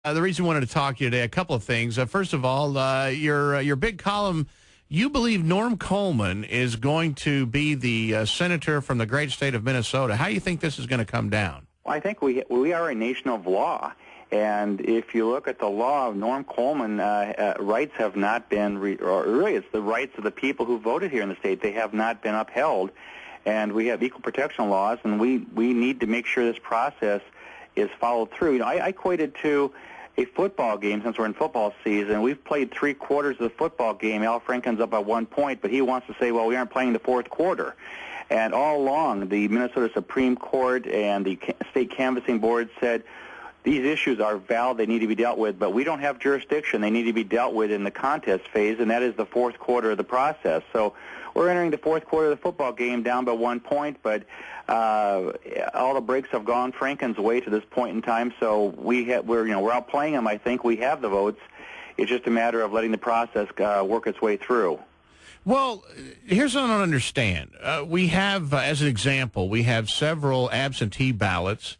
The reason I wanted to talk to you today, a couple of things. First of all, your big column, you believe Norm Coleman is going to be the senator from the great state of Minnesota. How do you think this is going to come down? Well, I think we are a nation of law. And if you look at the law, Norm Coleman rights have not been, or really it's the rights of the people who voted here in the state. They have not been upheld. And we have equal protection laws, and we need to make sure this process is followed through. You know, I equated to a football game, since we're in football season. We've played 3/4 of the football game. Al Franken's up by 1 point, but he wants to say, well, we aren't playing the fourth quarter. And all along, the Minnesota Supreme Court and the state canvassing board said, these issues are valid, they need to be dealt with, but we don't have jurisdiction. They need to be dealt with in the contest phase, and that is the fourth quarter of the process. So we're entering the fourth quarter of the football game down by 1 point, but all the breaks have gone Franken's way to this point in time, so we're out playing them. I think we have the votes. It's just a matter of letting the process work its way through. Well, here's what I don't understand. We have, as an example, we have several absentee ballots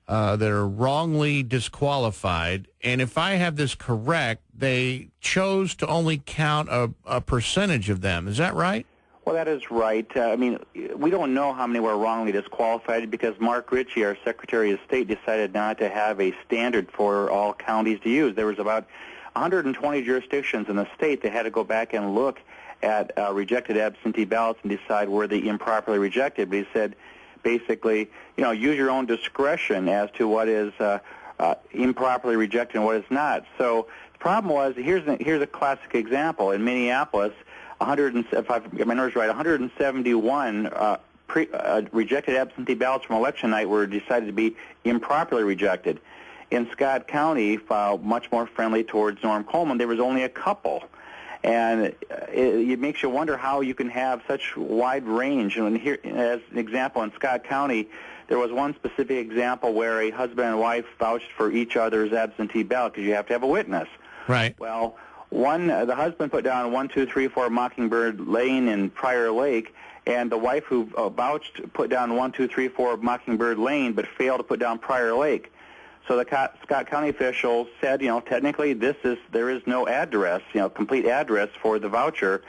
that are wrongly disqualified, and if I have this correct, they chose to only count a percentage of them. Is that right? Well, that is right. I mean, we don't know how many were wrongly disqualified because Mark Ritchie, our Secretary of State, decided not to have a standard for all counties to use. There was about 120 jurisdictions in the state that had to go back and look at rejected absentee ballots and decide were they improperly rejected. But he said, basically, use your own discretion as to what is improperly rejected and what is not. So the problem was, here's a classic example. In Minneapolis, if I get my numbers right, 171 rejected absentee ballots from election night were decided to be improperly rejected. In Scott County, much more friendly towards Norm Coleman, there was only a couple. And it makes you wonder how you can have such wide range. And here, as an example, in Scott County, there was one specific example where a husband and wife vouched for each other's absentee ballot because you have to have a witness. Right. Well, the husband put down 1234 Mockingbird Lane in Prior Lake, and the wife who vouched put down 1234 Mockingbird Lane, but failed to put down Prior Lake. So the Scott County officials said, technically there is no address, complete address for the voucher,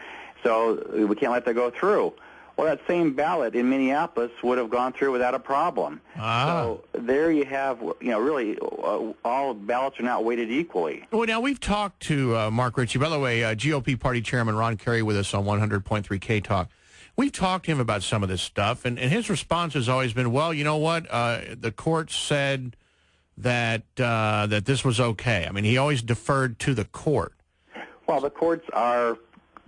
so we can't let that go through. Well, that same ballot in Minneapolis would have gone through without a problem. So there you have, really all ballots are not weighted equally. Well, now we've talked to Mark Ritchie. By the way, GOP Party Chairman Ron Carey with us on 100.3 K Talk. We've talked to him about some of this stuff, and his response has always been, well, you know what, the court said that this was okay. I mean, he always deferred to the court. Well, the courts are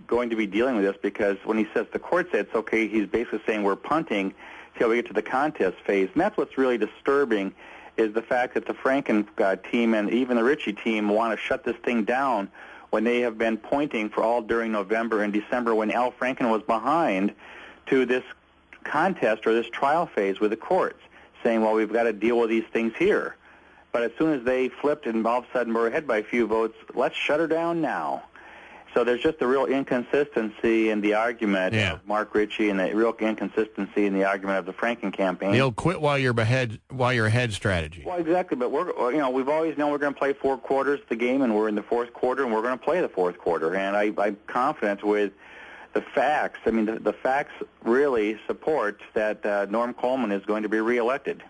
going to be dealing with this because when he says the court said it's okay, he's basically saying we're punting till we get to the contest phase. And that's what's really disturbing is the fact that the Franken team and even the Ritchie team want to shut this thing down when they have been pointing for all during November and December when Al Franken was behind to this contest or this trial phase with the courts, saying, well, we've got to deal with these things here. But as soon as they flipped and all of a sudden we're ahead by a few votes, let's shut her down now. So there's just a real inconsistency in the argument of Mark Ritchie and the real inconsistency in the argument of the Franken campaign. They'll quit while you're ahead strategy. Well, exactly. But we've always known we're going to play 4 quarters of the game, and we're in the fourth quarter, and we're going to play the fourth quarter. And I'm confident with the facts. I mean, the facts really support that Norm Coleman is going to be reelected.